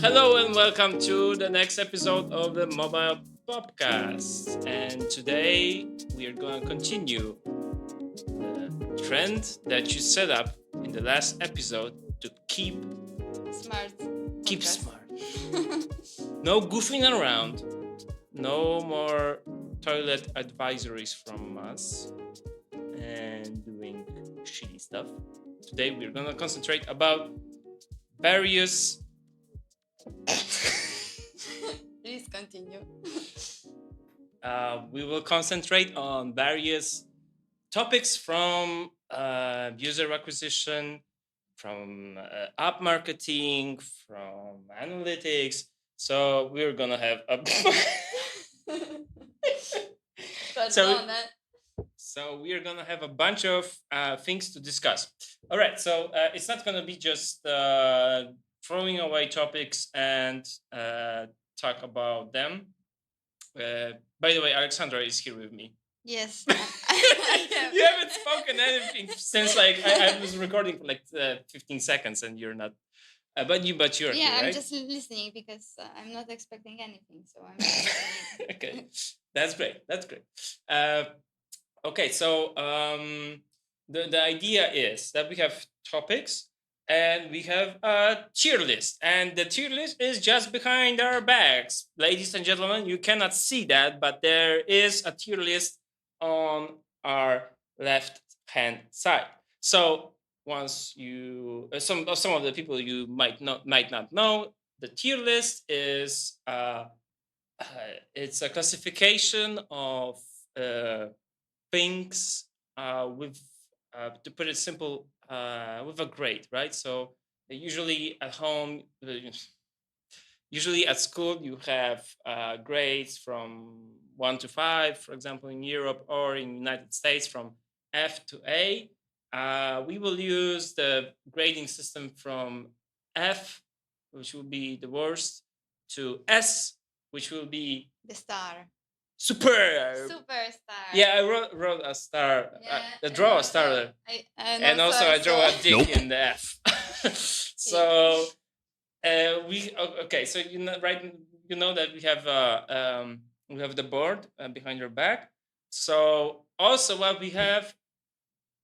Hello and welcome to the next episode of the Mobile Pubcast. And today we are going to continue the trend that you set up in the last episode to keep Smart. smart. No goofing around. No more toilet advisories from us and doing shitty stuff. Today we're going to concentrate about various Please continue. we will concentrate on various topics from user acquisition, from app marketing, from analytics. So we're gonna have a so we are gonna have a bunch of things to discuss. All right, so it's not gonna be just throwing away topics and talk about them. By the way, Alexandra is here with me. Yes. You haven't spoken anything since I was recording for 15 seconds, and you're not. But you're yeah, here, right? I'm just listening because I'm not expecting anything, so I'm just listening. Okay, that's great. That's great. Okay, so the idea is that we have topics and we have a tier list, and the tier list is just behind our backs, ladies and gentlemen. You cannot see that, but there is a tier list on our left hand side. So once you some of the people you might not know, the tier list is it's a classification of things with to put it simple, with a grade, right? So usually at home, usually at school, you have grades from 1 to 5, for example, in Europe, or in United States from F to A. We will use the grading system from F, which will be the worst, to S, which will be the star. Superstar. Yeah, I wrote a star. Yeah, I draw a star. And also I draw a dick in the F. So okay. So you know, right? You know that we have the board behind your back. So also what we have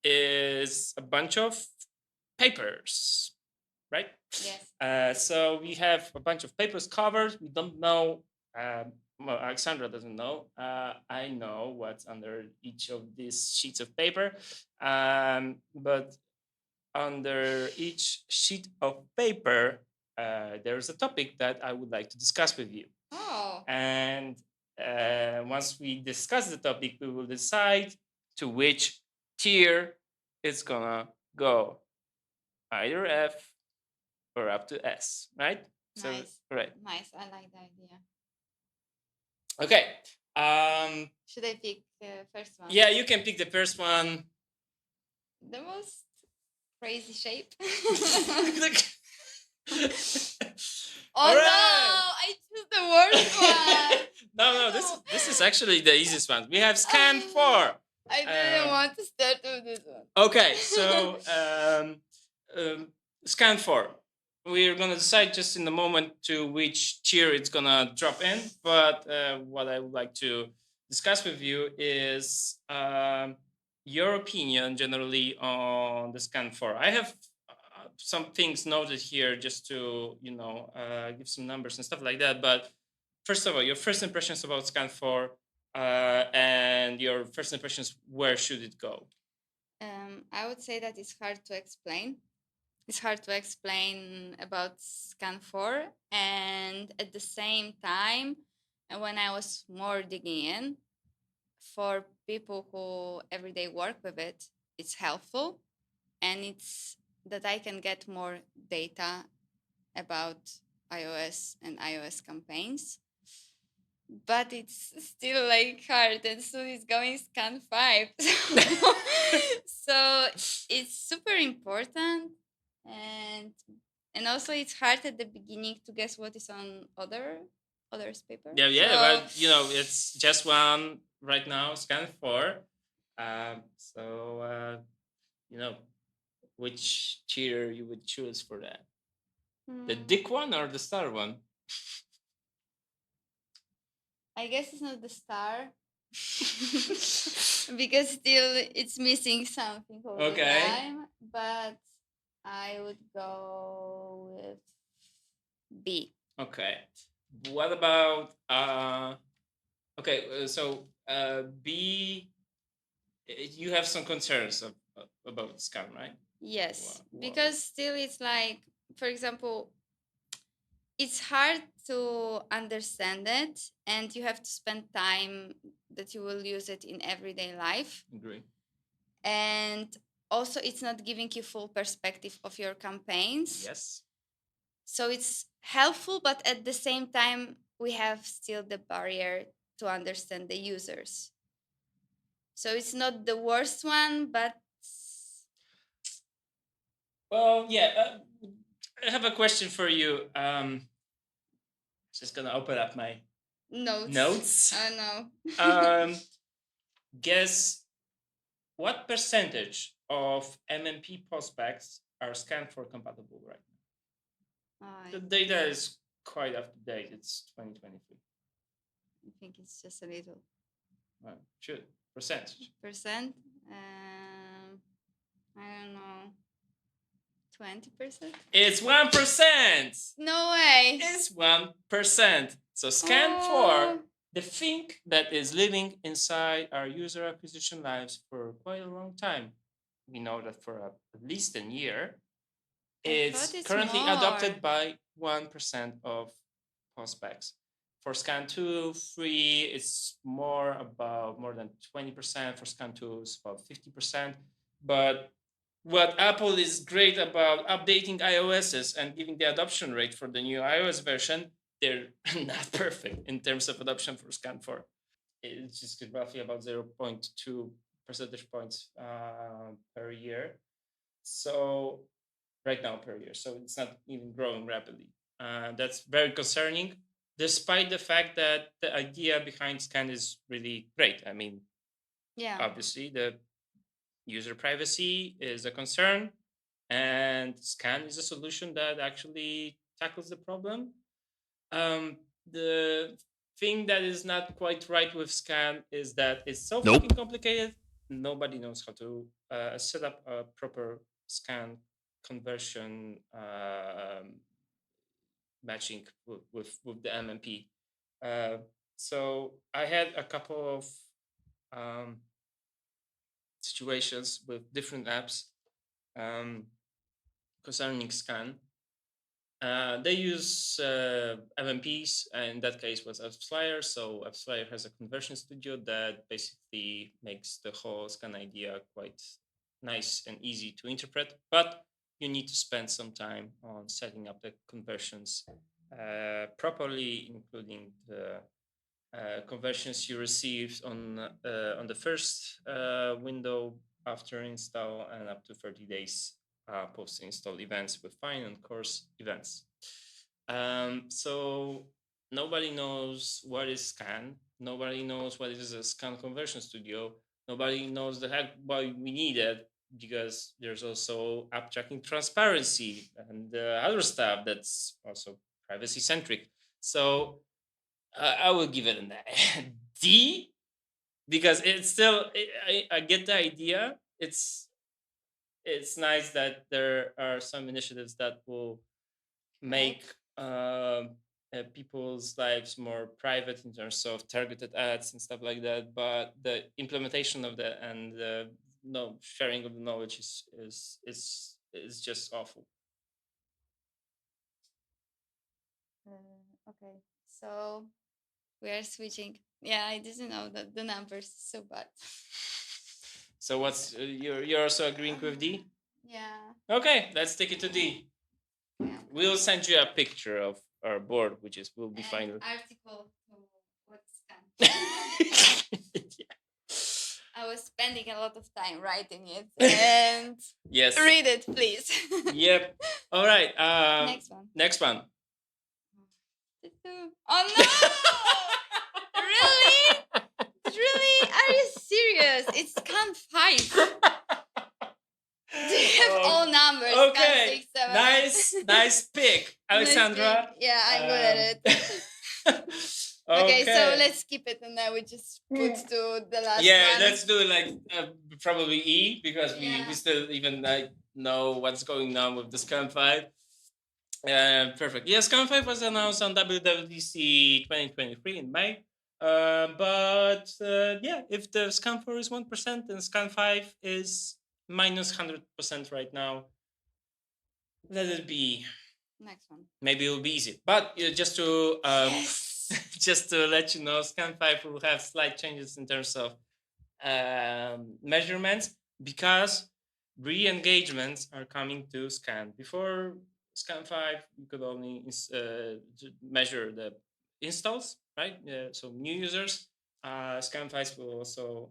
is a bunch of papers, right? Yes. So we have a bunch of papers covered. We don't know. Well, Alexandra doesn't know. I know what's under each of these sheets of paper. But under each sheet of paper, there's a topic that I would like to discuss with you. Oh. And once we discuss the topic, we will decide to which tier it's gonna go. Either F or up to S, right? Nice. So, right. Nice. I like the idea. Okay. Should I pick the first one? Yeah, you can pick the first one. The most crazy shape. All right. No, I choose the worst one. No, this is actually the easiest one. We have scan 4. I didn't want to start with this one. Okay, so scan 4. We're gonna decide just in a moment to which tier it's gonna drop in. But what I would like to discuss with you is your opinion generally on the scan 4. I have some things noted here just to give some numbers and stuff like that. But first of all, your first impressions about scan 4, and your first impressions, where should it go? I would say that it's hard to explain. It's hard to explain about scan 4, and at the same time, when I was more digging in, for people who everyday work with it, it's helpful, and it's that I can get more data about iOS and iOS campaigns. But it's still hard, and soon it's going scan 5. So it's super important, and also it's hard at the beginning to guess what is on others paper. Yeah, but it's just one right now, scan 4. So which tier you would choose for that? The dick one or the star one? I guess it's not the star. Because still it's missing something all the time. But I would go with B. Okay. What about okay, so B, you have some concerns about scan, right? Yes, because still it's like, for example, it's hard to understand it, and you have to spend time that you will use it in everyday life. Agree. And also, it's not giving you full perspective of your campaigns. Yes. So it's helpful, but at the same time, we have still the barrier to understand the users. So it's not the worst one, but well, yeah. I have a question for you. Just gonna open up my notes. Oh no. Guess what percentage of MMP prospects are scan4 compatible right now? The data is quite up to date. It's 2023. I think it's just a little. Well, should percentage. Percent? I don't know. 20%? It's 1%. No way. It's 1%. So scan4, the thing that is living inside our user acquisition lives for quite a long time. We know that for at least a year. It's currently adopted by 1% of prospects. For scan2, free, it's more than 20%. For scan2, it's about 50%. But what Apple is great about updating iOSs and giving the adoption rate for the new iOS version, they're not perfect in terms of adoption for scan4. It's just roughly about 0.2 percentage points per year. So right now per year. So it's not even growing rapidly. That's very concerning, despite the fact that the idea behind scan is really great. I mean, obviously the user privacy is a concern, and scan is a solution that actually tackles the problem. The thing that is not quite right with scan is that it's so fucking complicated. Nobody knows how to set up a proper scan conversion matching with the MMP. So I had a couple of situations with different apps concerning scan. They use MMPs, and in that case was AppsFlyer. So AppsFlyer has a conversion studio that basically makes the whole scan idea quite nice and easy to interpret, but you need to spend some time on setting up the conversions properly, including the conversions you received on the first window after install and up to 30 days post-install events with fine and coarse events. So nobody knows what is scan. Nobody knows what is a scan conversion studio. Nobody knows the heck why we need it, because there's also app tracking transparency and other stuff that's also privacy centric. So I will give it a D, because it's still, I get the idea. It's nice that there are some initiatives that will make people's lives more private in terms of targeted ads and stuff like that. But the implementation of that and the sharing of the knowledge is just awful. Okay, so we are switching. Yeah, I didn't know that the numbers so bad. So what's you're also agreeing with D? Yeah. Okay, let's take it to D. Yeah. We'll send you a picture of our board, which will be fine. Article to what's scan. I was spending a lot of time writing it, and yes, read it, please. Yep. All right. Next one. Next one. Oh no! Really? Really? Are you serious? It's scan 5. They have all numbers. Okay. Scan 6, 7. Nice pick. Sandra. Yeah, I'm good at it. Okay, so let's skip it and then we just put to the last one. Let's do like probably E because we still even know what's going on with the Scam 5. Perfect. Yeah, Scam 5 was announced on WWDC 2023 in May. If the Scam 4 is 1%, then Scam 5 is minus 100% right now. Let it be. Next one. Maybe it will be easy. But just to Yes. just to let you know, Scan 5 will have slight changes in terms of measurements because re-engagements are coming to Scan. Before Scan 5, you could only measure the installs, right? So new users. Scan 5 will also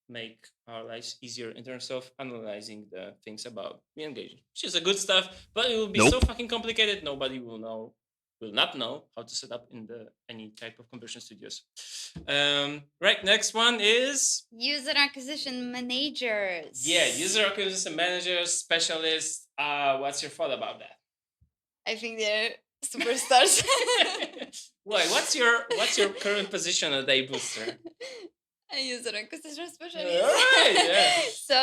make our lives easier in terms of analyzing the things about re-engagement, which is a good stuff, but it will be so fucking complicated. Nobody will not know how to set up in any type of conversion studios. Right, next one is user acquisition managers. Yeah, user acquisition managers, specialists. What's your thought about that? I think they're superstars. Why? What's your current position at A Booster? A user acquisition specialist. All right, yeah. So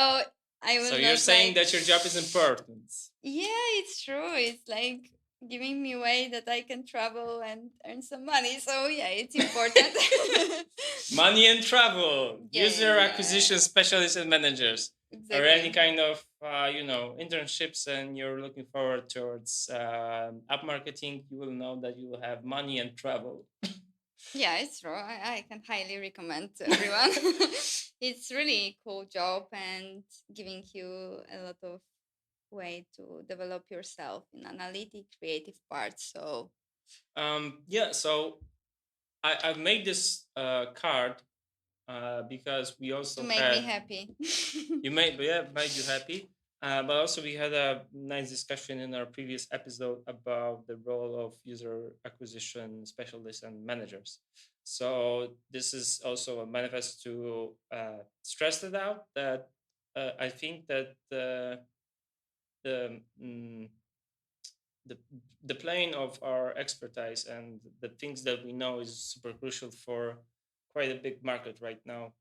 I was. So you're saying that your job is important. Yeah, it's true. It's like giving me a way that I can travel and earn some money. So yeah, it's important. Money and travel. User acquisition specialists and managers. Exactly. Or any kind of internships, and you're looking forward towards app marketing, you will know that you will have money and travel. Yeah, it's true. I can highly recommend to everyone. It's really cool job and giving you a lot of way to develop yourself in analytic creative parts. So so I've made this card because we also to make me happy. made you happy. But also we had a nice discussion in our previous episode about the role of user acquisition specialists and managers. So this is also a manifest to stress it out that I think that the the plane of our expertise and the things that we know is super crucial for quite a big market right now,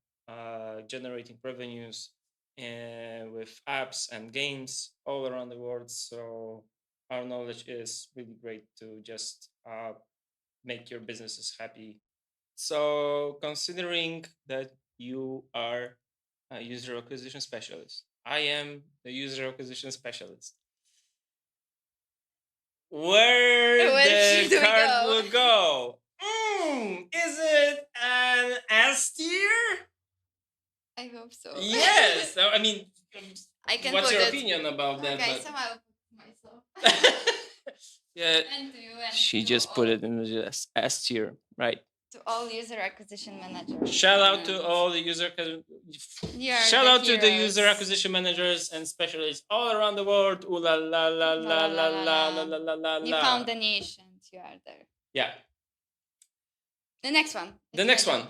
generating revenues with apps and games all around the world. So our knowledge is really great to just make your businesses happy. So considering that you are a user acquisition specialist, I am the user acquisition specialist. Where the card will go? Is it an S tier? I hope so. Yes. I mean, what's your opinion about that? Okay, so I'll put myself. Yeah. And to you. She just put it in the S tier, right? To all user acquisition managers. Shout out to all the shout out to the user acquisition managers and specialists all around the world. Ooh la la la la la la la la la la. You found the nations. You are there. Yeah. The next one. The next one.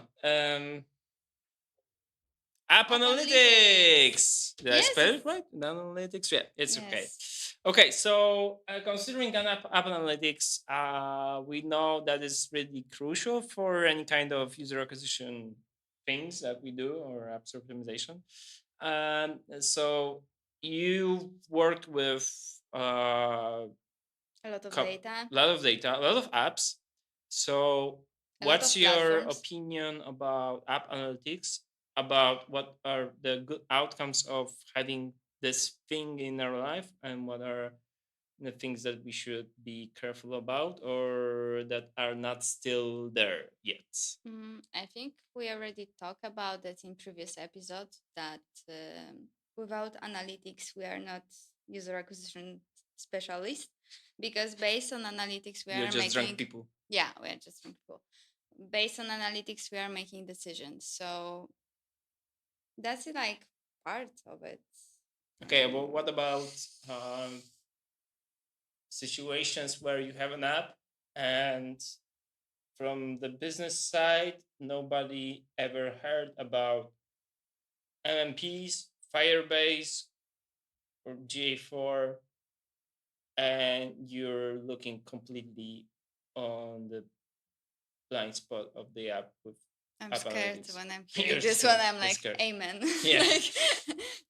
App analytics. Did I spell it right? Analytics. Yeah, it's okay. Okay, so considering an app analytics, we know that is really crucial for any kind of user acquisition things that we do or app optimization. So you worked with a lot of data, a lot of apps. So what's your opinion about app analytics? About what are the good outcomes of having this thing in our life, and what are the things that we should be careful about or that are not still there yet? I think we already talked about that in previous episodes, that without analytics we are not user acquisition specialists, because based on analytics we are just drunk people. Yeah, we are just drunk people. Based on analytics we are making decisions. So that's like part of it. Okay, well, what about situations where you have an app and from the business side, nobody ever heard about MMPs, Firebase, or GA4, and you're looking completely on the blind spot of the app with I'm app scared analytics. when I'm You're hearing this scared. one. I'm You're like, scared. amen. Yeah.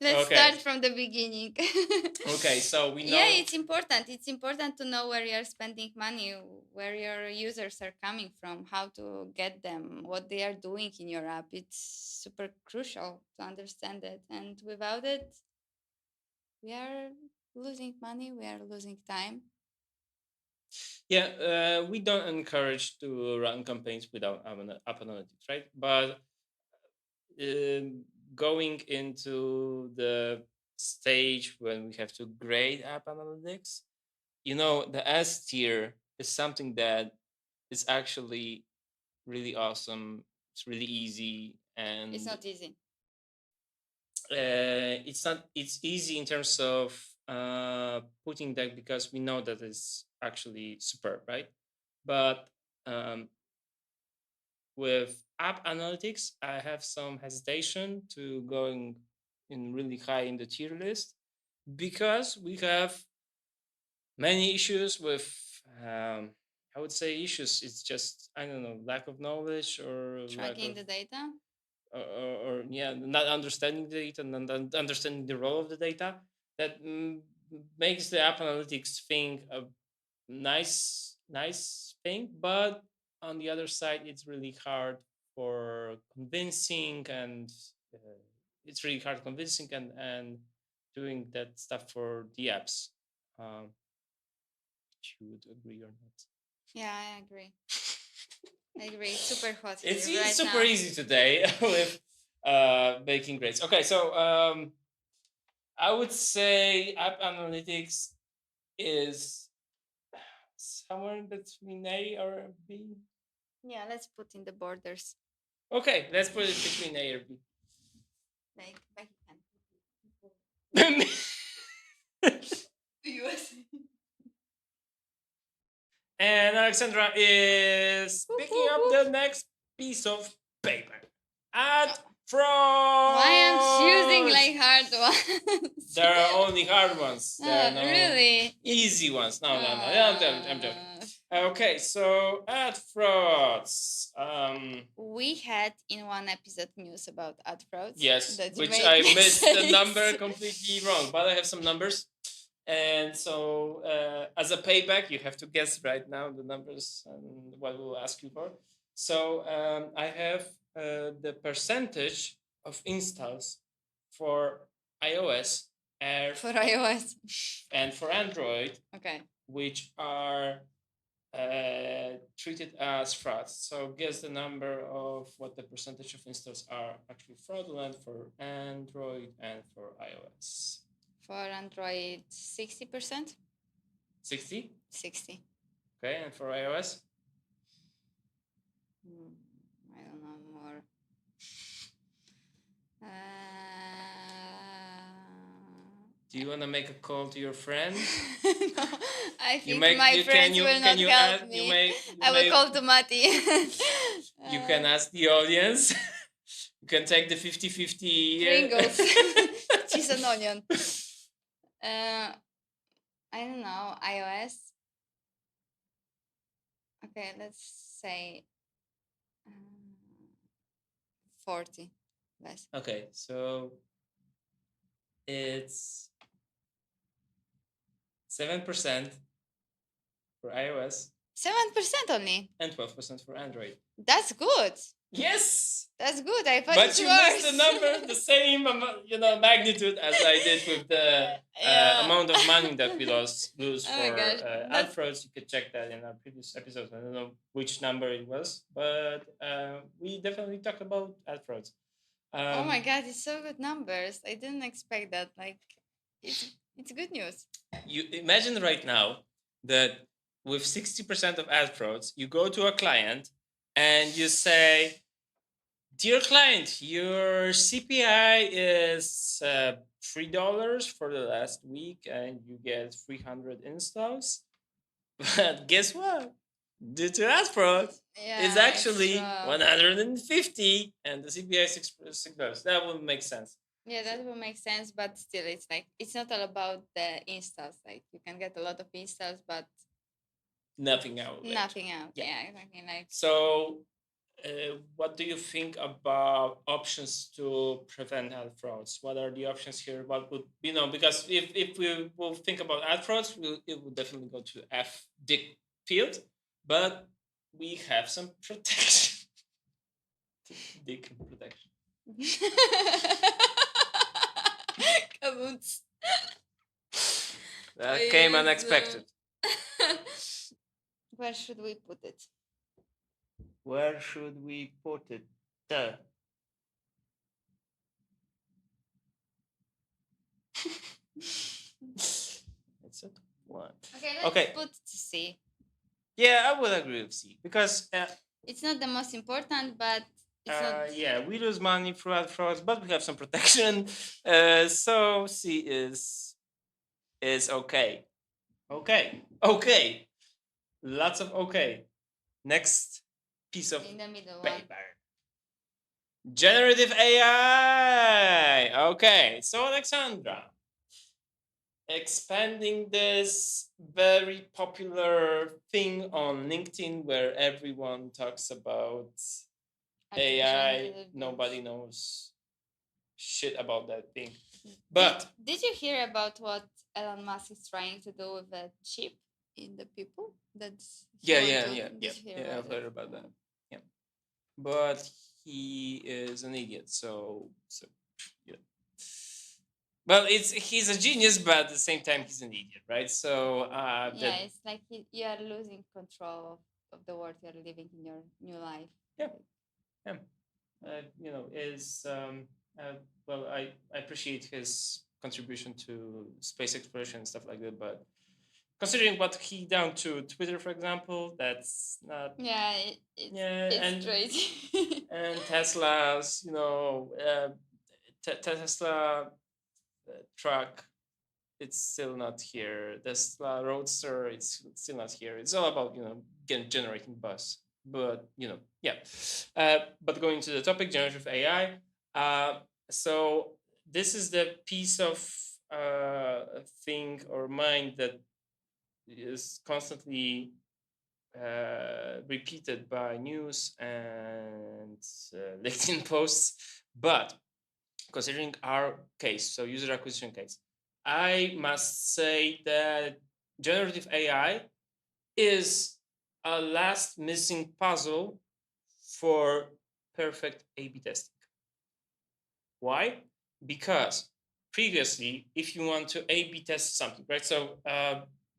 Let's Okay. start from the beginning. Okay, so we know. Yeah, it's important. It's important to know where you're spending money, where your users are coming from, how to get them, what they are doing in your app. It's super crucial to understand it. And without it, we are losing money, we are losing time. Yeah, we don't encourage to run campaigns without app analytics, right? But going into the stage when we have to grade app analytics, the S tier is something that is actually really awesome. It's really easy, and It's not easy. it's easy in terms of putting that, because we know that it's actually superb, right? But with app analytics, I have some hesitation to going in really high in the tier list, because we have many issues with I would say issues. It's just, I don't know, lack of knowledge, or Tracking the data. or yeah, not understanding the data, and not understanding the role of the data, that makes the app analytics thing a nice thing. But on the other side, it's really hard for convincing, and uh, it's really hard convincing and doing that stuff for the apps. You would agree or not? Yeah, I agree. I agree. It's super hot here It's right super now. easy today with making grades. Okay, so I would say app analytics is somewhere between A or B. Yeah, let's put in the borders. Okay, let's put it between A or B. Like And Alexandra is picking up the next piece of paper. At front. Why am choosing like hard ones? There are only hard ones. There are no really easy ones. No. I'm joking. Okay, so ad frauds. We had in one episode news about ad frauds. Yes, that which made I missed the mistakes. number completely wrong, but I have some numbers. And so, as a payback, you have to guess right now the numbers and what we'll ask you for. So, I have the percentage of installs for iOS For iOS. and for Android, Okay. which are treated as frauds. So guess the number of what the percentage of installs are actually fraudulent for Android and for iOS. For Android, 60%. 60? 60. Okay, and for iOS? I don't know more. Do you want to make a call to your friend? No, I think my friends will not help me. I will call to Mati. You can ask the audience. You can take the 50-50. Pringles. Cheese and onion. I don't know. iOS. Okay, let's say 40 less. Okay, so it's 7% for iOS 7% only. and 12% for Android. That's good. Yes. That's good. I thought But it's you worse. missed the number, the same magnitude as I did with the amount of money that we lose for ad frauds. You could check that in our previous episodes. I don't know which number it was, but we definitely talked about ad frauds. Oh my god, it's so good numbers. I didn't expect that. Like, it's good news. You imagine right now that with 60% of ad frauds, you go to a client and you say, "Dear client, your CPI is $3 for the last week, and you get 300 installs." But guess what? Due to ad fraud, it's actually 150, and the CPI is $6. That would make sense. Yeah, that will make sense, but still, it's like it's not all about the installs. Like you can get a lot of installs, but Nothing out there. nothing out. Yeah. Yeah, exactly. Like So, what do you think about options to prevent ad frauds? What are the options here? What would because if we will think about ad frauds, it would definitely go to F dick field, but we have some protection. Dick protection. Kaboots. That came Yes, unexpected. Where should we put it? Where should we put it? It's a one. Okay, let's Okay. put to C. Yeah, I would agree with C because It's not the most important, but it's not. yeah, we lose money through ad frauds, but we have some protection. So C is okay. Okay. Lots of okay. Next piece of In the middle one. paper. Generative AI. Okay, so Alexandra, expanding this very popular thing on LinkedIn where everyone talks about AI, nobody knows shit about that thing. But did you hear about what Elon Musk is trying to do with a chip in the people? That's yeah, I've heard about that. Yeah, but he is an idiot. So yeah. Well, he's a genius, but at the same time, he's an idiot, right? So yeah, it's like you are losing control of the world you are living in your new life. Yeah. Is well, I appreciate his contribution to space exploration and stuff like that, but considering what he done to Twitter, for example, that's not. Yeah, it's crazy. And Tesla's, Tesla truck, it's still not here. Tesla Roadster, it's still not here. It's all about generating buzz. But yeah. But going to the topic, generative AI. So this is the piece of thing or mind that is constantly repeated by news and LinkedIn posts. But considering our case, so user acquisition case, I must say that generative AI is a last missing puzzle for perfect A/B testing. Why? Because previously, if you want to A/B test something, right? So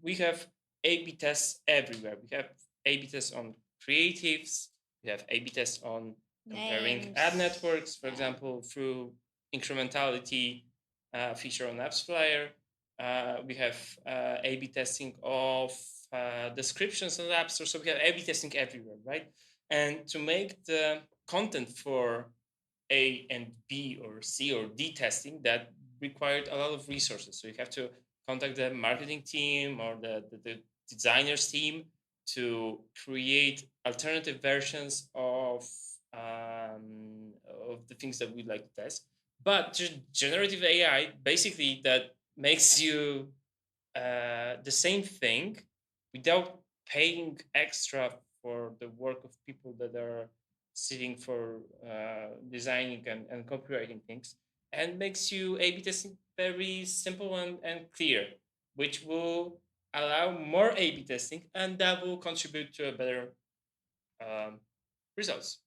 we have A/B tests everywhere. We have A/B tests on creatives. We have A/B tests on comparing ad networks, for example, through incrementality feature on Apps Flyer. We have A/B testing of descriptions on the App Store. So we have A/B testing everywhere, right? And to make the content for A and B or C or D testing, that required a lot of resources. So you have to contact the marketing team or the designers team to create alternative versions of the things that we'd like to test. But just generative AI, basically, that makes you the same thing without paying extra for the work of people that are sitting for designing and copywriting things, and makes you A/B testing very simple and clear, which will allow more A/B testing, and that will contribute to a better results.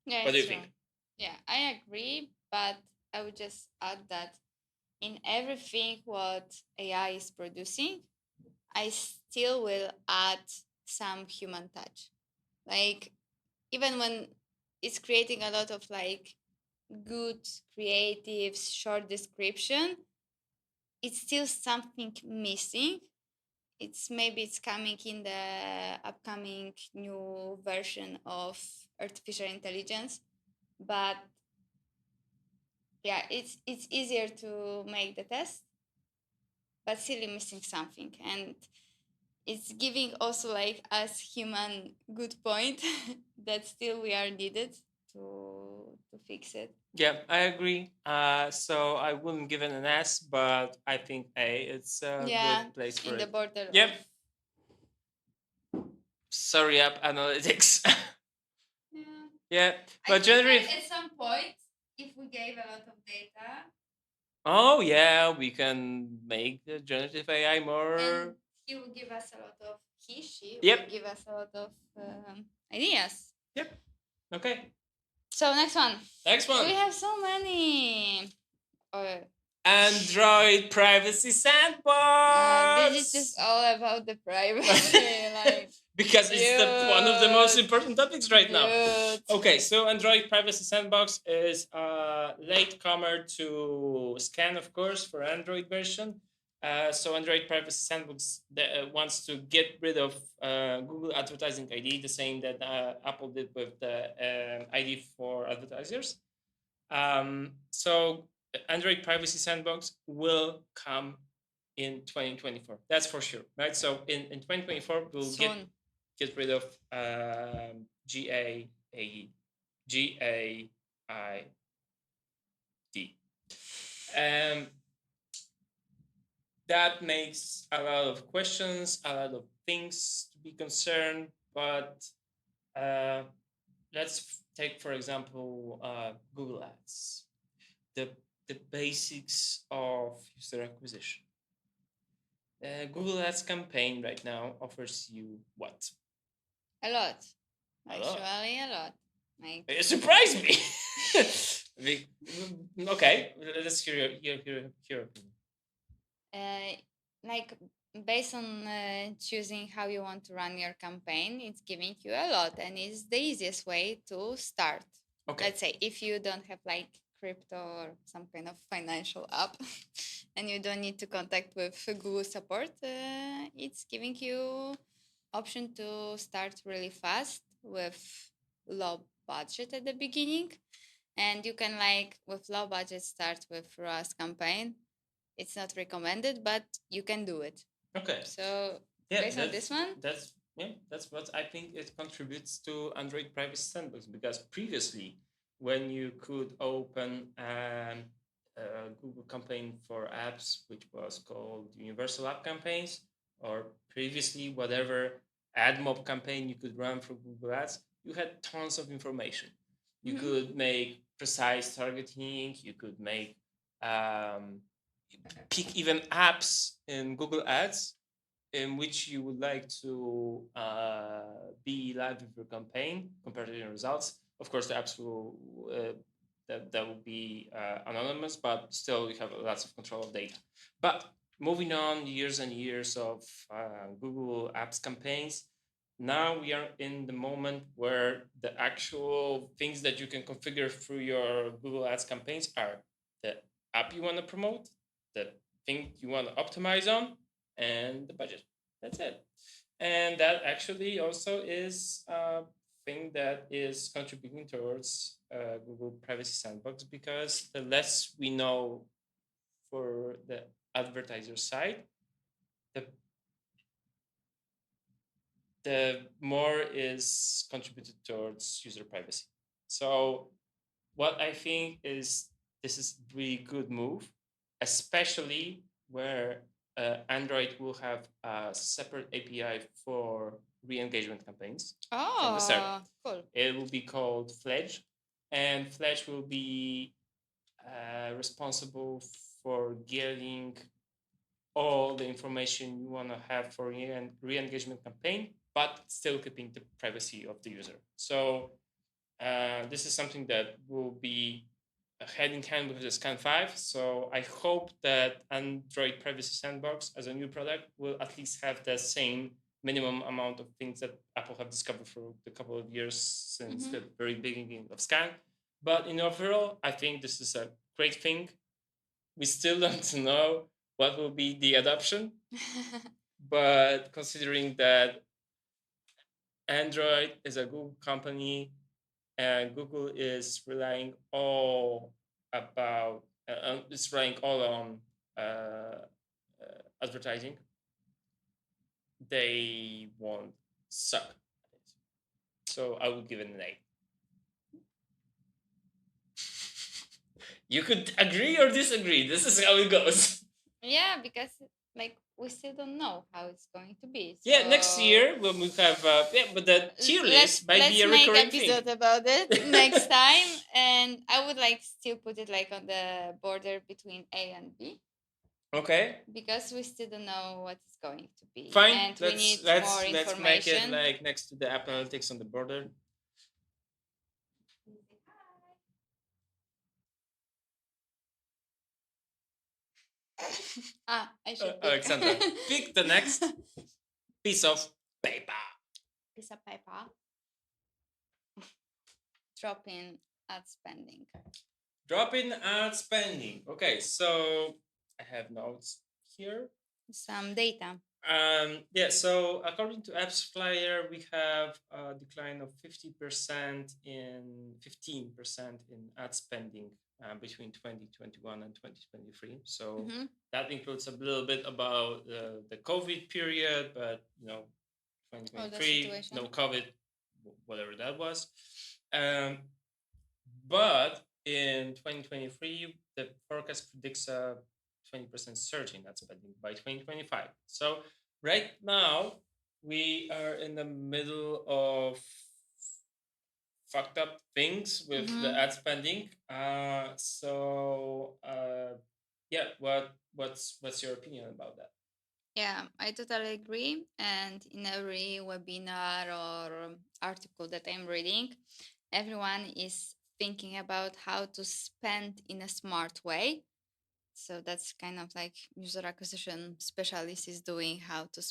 Yeah, what do you think? Yeah, I agree, but I would just add that in everything what AI is producing, I still will add some human touch. Like even when it's creating a lot of like good creative short description, it's still something missing. It's coming in the upcoming new version of artificial intelligence, but yeah, it's easier to make the test, but still missing something, and it's giving also like us human good point that still we are needed to fix it. Yeah, I agree. So I wouldn't give it an S, but I think A. It's a good place for in the it. border. Yep. Sorry, app analytics. Yeah. Yeah, I but think generally, that at some point, if we gave a lot of data, oh yeah, we can make the generative AI more. and he will give us a lot of she Yep. will give us a lot of ideas. Yep. Okay. So next one. Next one. We have so many. Android privacy sandbox. This is just all about the privacy, like because it's one of the most important topics right now. dude. Okay, so Android privacy sandbox is a latecomer to Scan, of course, for Android version. So Android privacy sandbox wants to get rid of Google advertising ID, the same that Apple did with the ID for advertisers. So Android privacy sandbox will come in 2024. That's for sure, right? So in 2024, we'll get rid of GAID. That makes a lot of questions, a lot of things to be concerned, but let's take, for example, Google Ads. The basics of user acquisition. Google Ads campaign right now offers you what? A lot. A lot. Actually, a lot. Like, it surprised me. Okay, let's hear your opinion. Like based on choosing how you want to run your campaign, it's giving you a lot, and it's the easiest way to start. Okay. Let's say if you don't have like crypto or some kind of financial app and you don't need to contact with Google support, it's giving you option to start really fast with low budget at the beginning, and you can like with low budget start with ROAS campaign. It's not recommended, but you can do it. Okay. So based on this one, that's what I think it contributes to Android privacy sandbox, because previously, when you could open a Google campaign for apps, which was called Universal App Campaigns, or previously whatever AdMob campaign you could run for Google Ads, you had tons of information. You could make precise targeting. You could make pick even apps in Google Ads in which you would like to be live with your campaign compared to your results. Of course, the apps will that will be anonymous, but still you have lots of control of data. But moving on, years and years of Google Apps campaigns, now we are in the moment where the actual things that you can configure through your Google Ads campaigns are the app you want to promote, the thing you want to optimize on, and the budget. That's it. And that actually also is a thing that is contributing towards Google Privacy Sandbox, because the less we know for the advertiser side, the more is contributed towards user privacy. So what I think is this is a really good move, especially where Android will have a separate API for re-engagement campaigns from the start. Cool. It will be called Fledge, and Fledge will be responsible for getting all the information you want to have for re-engagement campaign, but still keeping the privacy of the user. So this is something that will be hand in hand with the Scan 5. So I hope that Android Privacy Sandbox as a new product will at least have the same minimum amount of things that Apple have discovered for a couple of years since the very beginning of Scan. But in overall, I think this is a great thing. We still don't know what will be the adoption, but considering that Android is a Google company and Google is relying all about it's relying all on advertising, they won't suck. So I would give it an A. You could agree or disagree. This is how it goes. Yeah, because like we still don't know how it's going to be. So Yeah, next year when we have but the tier list might be a make recurring episode thing. about it next time, and I would like still put it like on the border between A and B. Okay. Because we still don't know what it's going to be. Fine. And we need more Let's make it information. like next to the app analytics on the border. I should pick. Alexandra, pick the next piece of paper. Piece of paper. Drop in ad spending. Drop in ad spending. Okay, so I have notes here. Some data. Yeah, so according to Apps Flyer, we have a decline of 50% in 15% in ad spending between 2021 and 2023. So that includes a little bit about the COVID period, but 2023, no COVID, whatever that was. But in 2023, the forecast predicts a 20% surge in ad spending by 2025. So right now, we are in the middle of fucked up things with the ad spending. Yeah, what's your opinion about that? Yeah, I totally agree. And in every webinar or article that I'm reading, everyone is thinking about how to spend in a smart way. So that's kind of like user acquisition specialist is doing how to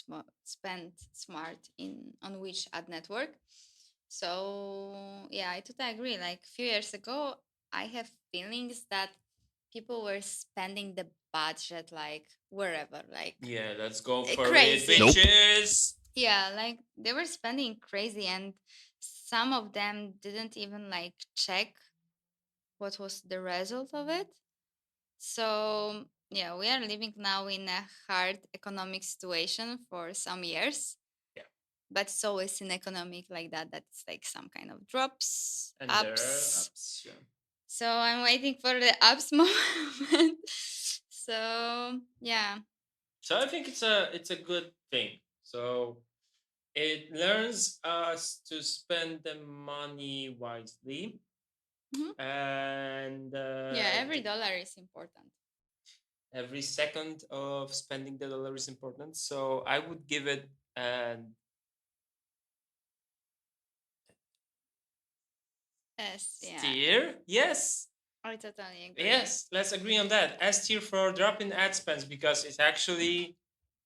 spend smart in on which ad network. So yeah, I totally agree. Like a few years ago, I have feelings that people were spending the budget like wherever, like yeah, let's go for crazy. it, bitches. Nope. Yeah, like they were spending crazy, and some of them didn't even like check what was the result of it. So yeah, we are living now in a hard economic situation for some years. Yeah. But it's always in economic like that. That's like some kind of drops, and ups. There are ups, yeah. So I'm waiting for the ups moment. So yeah. So I think it's a good thing. So it learns us to spend the money wisely. And yeah, every dollar is important. Every second of spending the dollar is important. So I would give it an S yeah. Tier. Yes. I totally agree. Yes, let's agree on that. S tier for drop in ad spends because it actually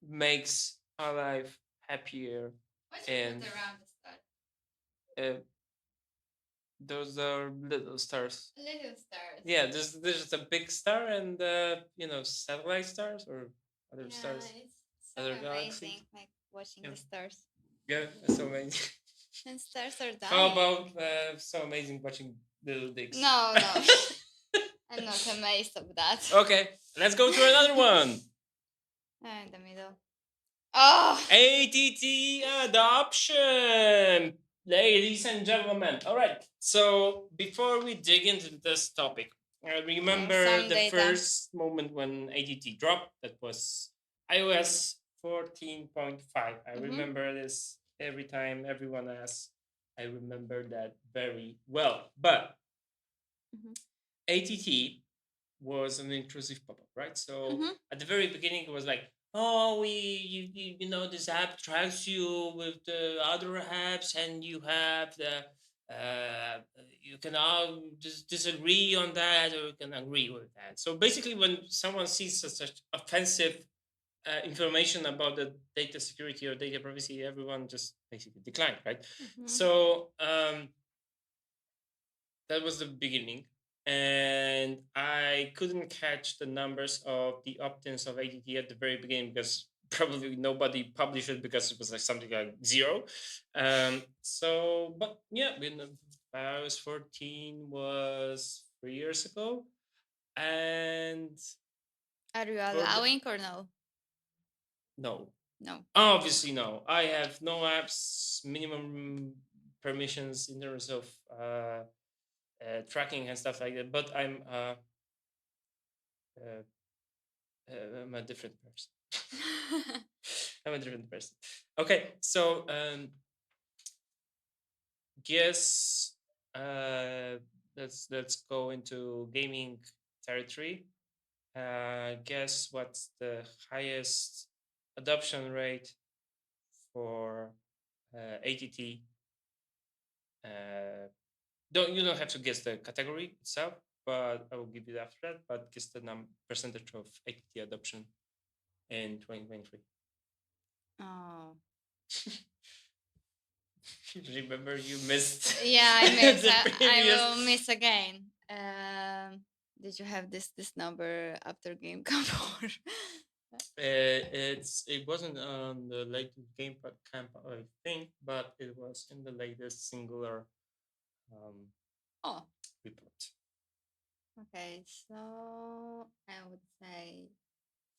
makes our life happier. And around the start. Those are little stars. Little stars. Yeah, there's a big star and satellite stars or other stars. It's so other amazing, galaxies. like watching the stars. Yeah, that's so amazing. And stars are dying. How about so amazing watching little dicks? No, no. I'm not amazed of that. Okay, let's go to another one. In the middle. Oh! ATT adoption, ladies and gentlemen. All right. So before we dig into this topic, remember the data. First moment when ATT dropped. That was iOS 14.5. I remember this every time everyone asks. I remember that very well. But ATT was an intrusive pop-up, right? So at the very beginning, it was like, oh, this app tracks you with the other apps, and you have the you can all just disagree on that, or you can agree with that. So basically, when someone sees such offensive information about the data security or data privacy, everyone just basically declined, right? So that was the beginning, and I couldn't catch the numbers of the opt-ins of ATT at the very beginning because probably nobody published it because it was like something like zero. But yeah, when iOS 14 was 3 years ago, and are you allowing or no? No. No. Obviously, no. I have no apps, minimum permissions in terms of tracking and stuff like that. But I'm I'm a different person. I'm a different person. Okay, so guess let's go into gaming territory. Guess what's the highest adoption rate for ATT? You don't have to guess the category itself, but I will give you after that. But guess the percentage of ATT adoption in 2023. Oh. Remember, you missed. Yeah, I missed. the I previous. will miss again. Did you have this number after game camp or? It wasn't on the latest game camp, I think, but it was in the latest singular Oh, report. okay. So I would say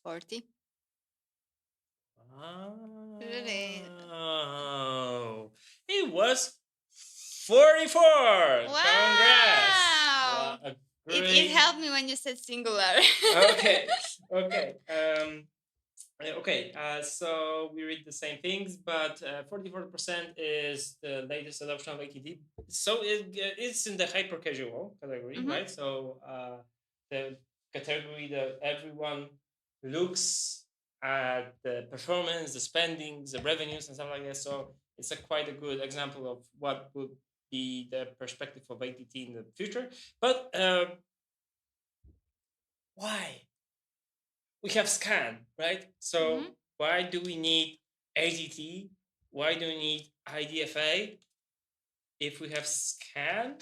40. Really? Oh, it was 44. Congrats! Wow! It helped me when you said singular. Okay. Okay. Okay, so we read the same things, but 44% is the latest adoption of ATT. So it's in the hyper casual category, right? So the category that everyone looks at the performance, the spendings, the revenues, and stuff like that. So it's quite a good example of what would be the perspective of ATT in the future. But why? We have scan, right? So why do we need ATT? Why do we need IDFA? If we have scan,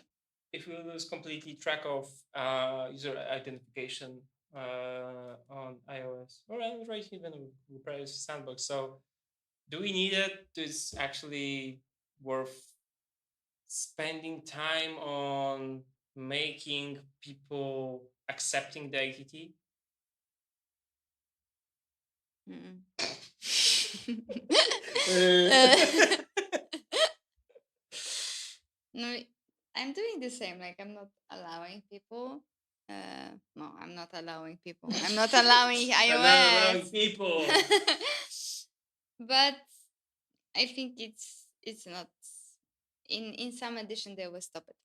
if we lose completely track of user identification on iOS or right even with Privacy Sandbox. So do we need it? Is actually worth spending time on making people accepting the ATT? No, I'm doing the same. Like I'm not allowing people. No, I'm not allowing people. I'm not allowing iOS. I'm not allowing people. But I think it's not. In some edition they will stop it.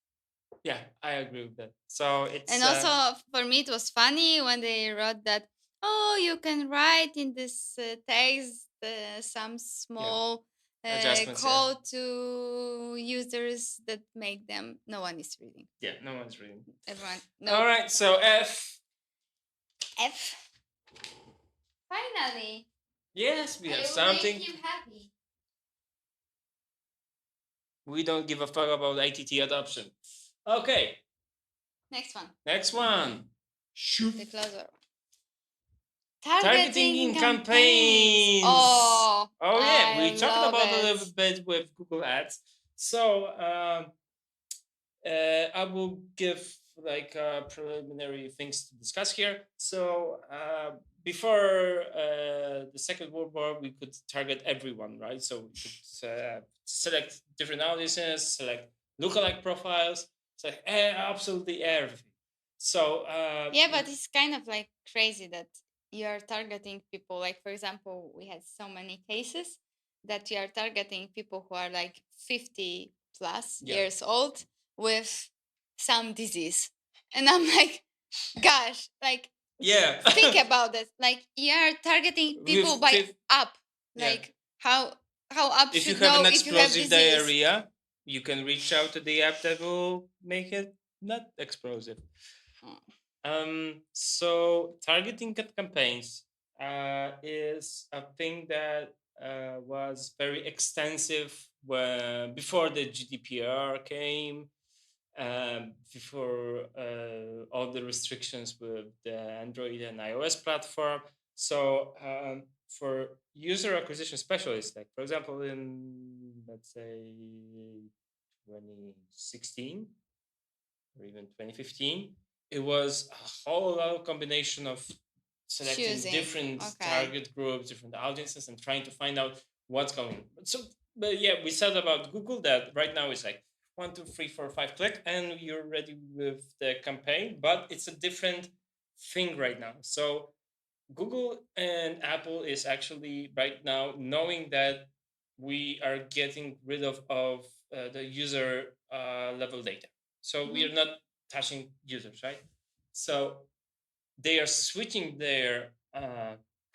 Yeah, I agree with that. So it's and also for me it was funny when they wrote that. Oh, you can write in this text some small call to users that make them. No one is reading. Yeah, no one's reading. Everyone. No. All right, so F. Finally. Yes, we have something. Make him happy. We don't give a fuck about ATT adoption. Okay. Next one. Shoot. The closer one. Targeting in campaigns. Oh yeah, we talked about it a little bit with Google Ads. So I will give like preliminary things to discuss here. So before the Second World War, we could target everyone, right? So we could select different audiences, select lookalike profiles, select absolutely everything. So yeah, but it's kind of like crazy that you are targeting people. Like for example, we had so many cases that you are targeting people who are like 50 plus years old with some disease, and I'm like, gosh, like think about it. Like you are targeting people by app. Like how app if should you have know an if you have explosive disease. diarrhea, you can reach out to the app that will make it not explosive. So targeting campaigns is a thing that was very extensive before the GDPR came, before all the restrictions with the Android and iOS platform. So for user acquisition specialists, like for example, in let's say 2016 or even 2015, it was a whole lot of combination of selecting different target groups, different audiences, and trying to find out what's going on. So, but yeah, we said about Google that right now it's like 1, 2, 3, 4, 5 click, and you're ready with the campaign. But it's a different thing right now. So Google and Apple is actually right now knowing that we are getting rid of the user level data. So we are not touching users, right? So they are switching their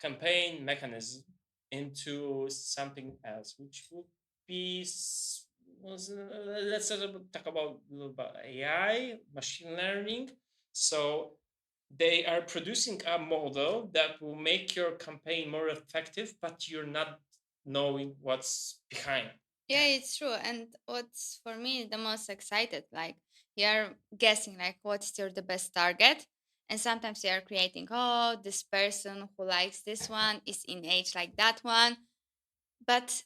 campaign mechanism into something else, which would be let's talk about a little about AI, machine learning. So they are producing a model that will make your campaign more effective, but you're not knowing what's behind. Yeah, it's true. And what's for me the most excited, like you're guessing like what's your the best target. And sometimes you are creating, oh, this person who likes this one is in age like that one. But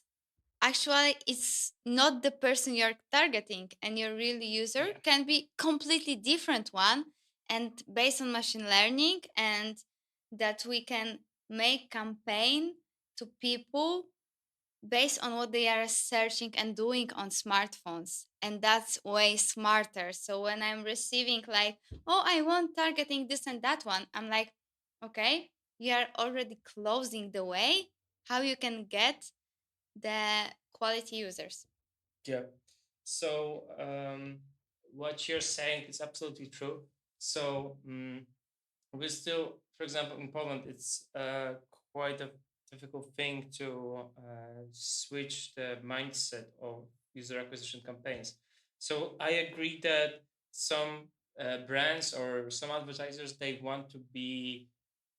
actually it's not the person you're targeting, and your real user can be completely different one. And based on machine learning, and that we can make campaign to people based on what they are searching and doing on smartphones, and that's way smarter. So when I'm receiving like, oh, I want targeting this and that one, I'm like, okay, you are already closing the way how you can get the quality users. Yeah. So what you're saying is absolutely true. So we still, for example, in Poland, it's quite a difficult thing to switch the mindset of user acquisition campaigns. So I agree that some brands or some advertisers, they want to be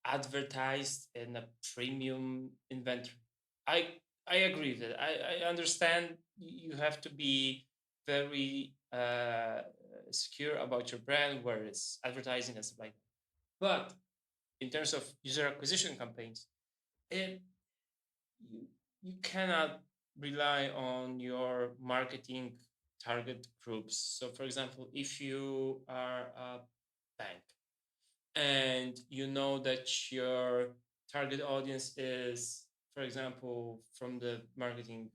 advertised in a premium inventory. I I agree with it. I understand you have to be very secure about your brand, where it's advertising and stuff like that. But in terms of user acquisition campaigns, it you, you cannot rely on your marketing target groups. So for example, if you are a bank and you know that your target audience is, for example, from the marketing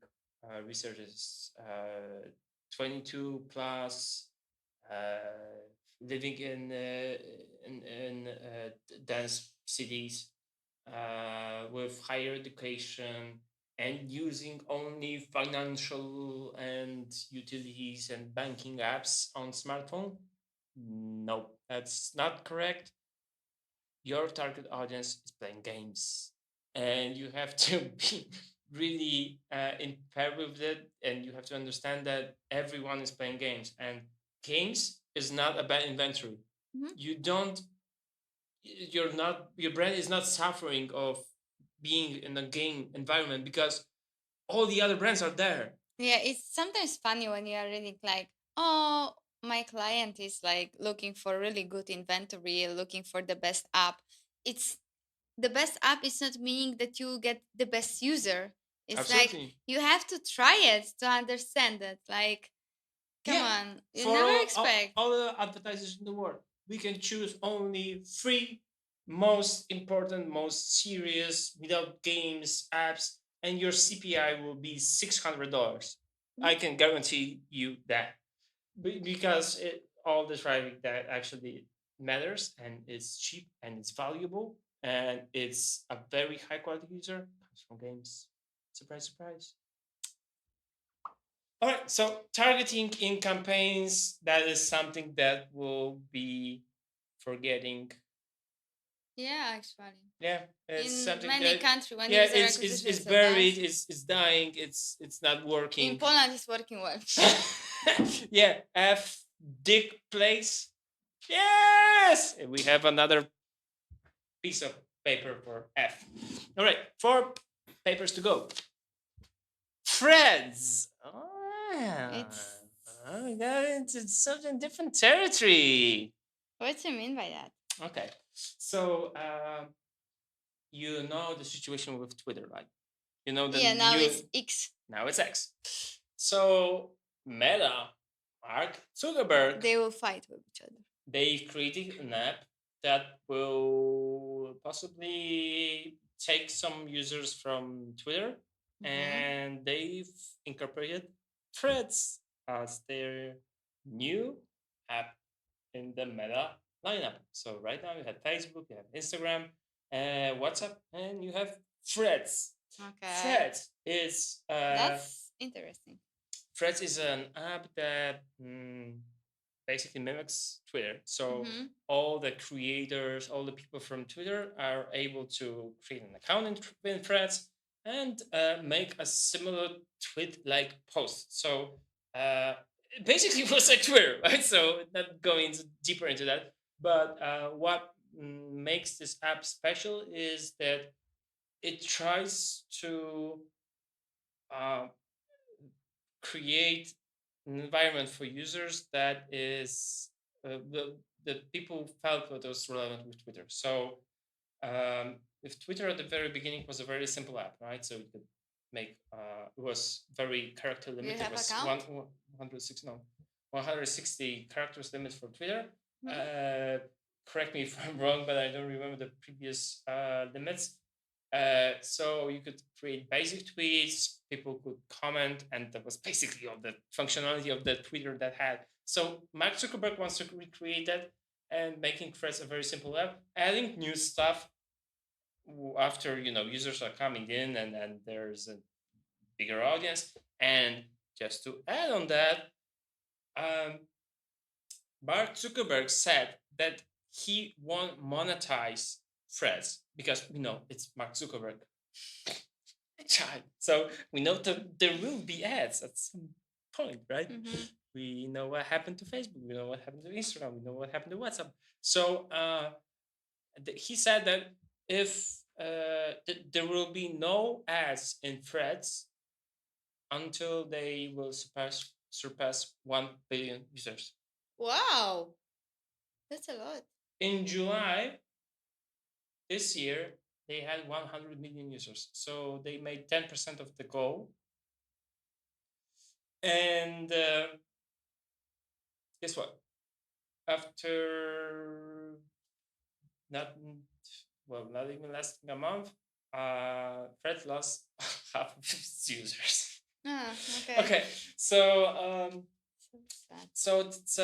researchers, 22 plus, living in dense cities, with higher education, and using only financial and utilities and banking apps on smartphone. No, that's not correct. Your target audience is playing games, and you have to be really in pair with it, and you have to understand that everyone is playing games, and games is not a bad inventory. You don't your brand is not suffering of being in a game environment because all the other brands are there. Yeah, it's sometimes funny when you are reading like, oh, my client is like looking for really good inventory, looking for the best app. It's the best app is not meaning that you get the best user. It's like Absolutely. you have to try it to understand it. Like, come Yeah, on, you for never all expect. the advertisers in the world, we can choose only three most important, most serious, without games, apps, and your CPI will be $600. I can guarantee you that. Because all the traffic that actually matters, and it's cheap and it's valuable and it's a very high quality user comes from games. Surprise, surprise. All right, so targeting in campaigns, that is something that will be forgetting. Yeah, actually. Yeah, it's In something many that, countries, when yeah, user acquisition it's is buried, advanced, it's dying, it's not working. in Poland it's working well. Yeah, F Dick Place. Yes, we have another piece of paper for F. All right, 4 papers to go. Threads. It's We got into something different territory. what do you mean by that? Okay, so you know the situation with Twitter, right? You know the Yeah, now new. it's X. Now it's X. So Meta, Mark Zuckerberg, They will fight with each other. they created an app that will possibly take some users from Twitter, and they've incorporated Threads as their new app in the Meta lineup. So right now you have Facebook, you have Instagram, WhatsApp, and you have Threads. Okay. Threads is That's interesting. Threads is an app that basically mimics Twitter. So all the creators, all the people from Twitter are able to create an account in Threads and make a similar tweet-like post. So basically, it was like Twitter, right? So not going deeper into that, but what makes this app special is that it tries to uh, create an environment for users that is the people felt what was relevant with Twitter. So if Twitter at the very beginning was a very simple app, right? So you could make it was very character limited. It was 160 no 160 characters limit for Twitter. Correct me if I'm wrong, but I don't remember the previous limits. So you could create basic tweets, people could comment, and that was basically all the functionality of the Twitter that had. So Mark Zuckerberg wants to recreate that and making Threads a very simple app, adding new stuff after users are coming in and there's a bigger audience. And just to add on that, Mark Zuckerberg said that he won't monetize Threads because it's Mark Zuckerberg child. So we know that there will be ads at some point, right? We know what happened to Facebook. We know what happened to Instagram. We know what happened to WhatsApp. So he said that if there will be no ads in Threads until they will surpass 1 billion users. Wow, that's a lot. In July this year, they had 100 million users. So they made 10% of the goal. And guess what? After not even lasting a month, Fred lost half of his users. Okay. Okay, so so it's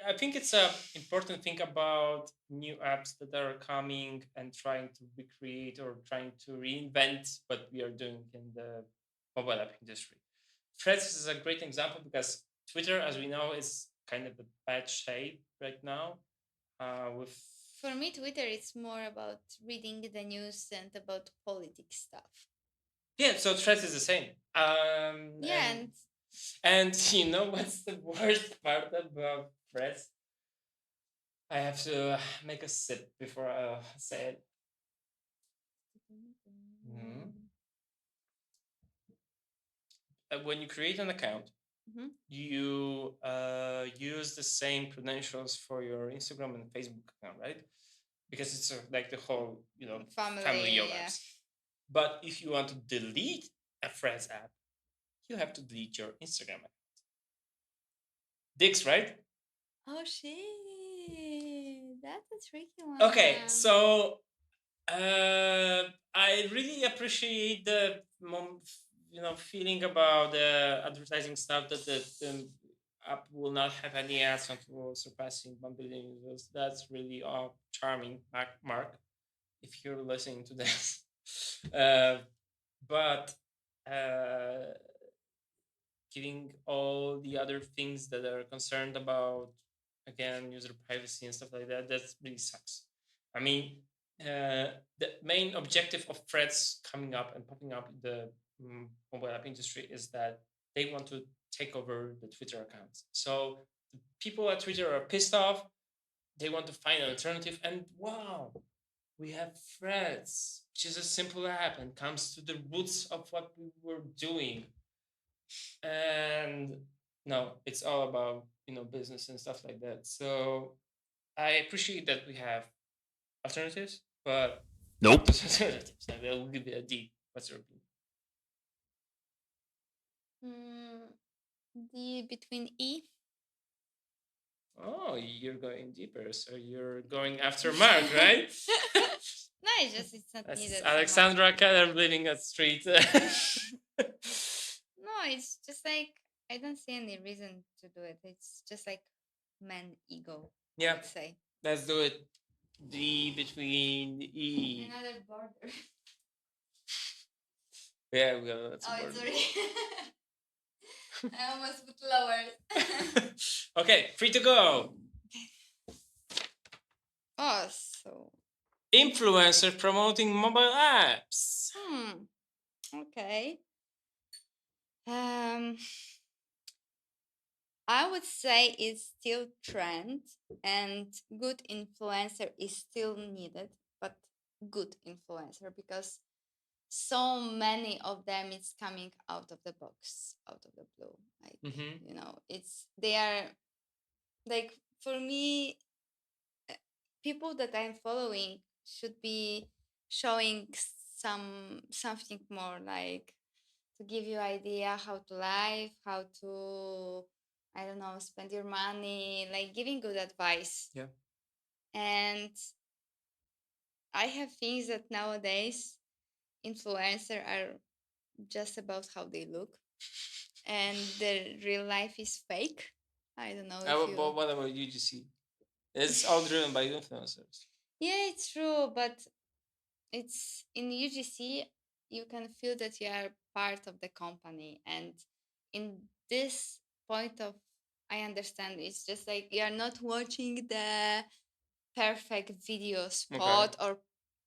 I think it's a important thing about new apps that are coming and trying to recreate or trying to reinvent what we are doing in the mobile app industry. Threads is a great example because Twitter, as we know, is kind of a bad shape right now. With For me, Twitter is more about reading the news and about politics stuff. Yeah, so Threads is the same. Yeah, and you know what's the worst part about Threads? I have to make a sip before I say it. When you create an account, you use the same credentials for your Instagram and Facebook account, right? Because it's like the whole family of apps. But if you want to delete a Threads app, you have to delete your Instagram account. Dicks, right? Oh shit, that's a tricky one. Okay, so I really appreciate the feeling about the advertising stuff that the app will not have any ads until surpassing 1 billion users. That's really charming, Mark, if you're listening to this. But giving all the other things that are concerned about, again, user privacy and stuff like that, that really sucks. I mean, the main objective of Threads coming up and popping up in the mobile app industry is that they want to take over the Twitter accounts. So the people at Twitter are pissed off. They want to find an alternative. And wow, we have Threads, which is a simple app and comes to the roots of what we were doing. And no, it's all about business and stuff like that. So I appreciate that we have alternatives, but nope. Alternatives. I will give it a D. What's your opinion? D between E. Oh, you're going deeper, so you're going after Mark, right? No, it's not needed. Alexandra Keller living at street. No, it's just like I don't see any reason to do it. It's just like man ego. Yeah. I'd say. Let's do it. D between E. Another border. Yeah, we got lots of Oh, borders. sorry. I almost put lower. Okay, free to go. Oh, so. Influencer promoting mobile apps. Okay. I would say it's still trend and good influencer is still needed, but good influencer because so many of them is coming out of the box, out of the blue. Like you know, they are like for me, people that I'm following should be showing something more like to give you idea how to live, how to I don't know, spend your money, like giving good advice. Yeah. And I have things that nowadays influencer are just about how they look and their real life is fake. I don't know if you What about UGC? It's all driven by influencers. Yeah, it's true, but it's in UGC you can feel that you are part of the company, and in this point of I understand it's just like you are not watching the perfect video spot or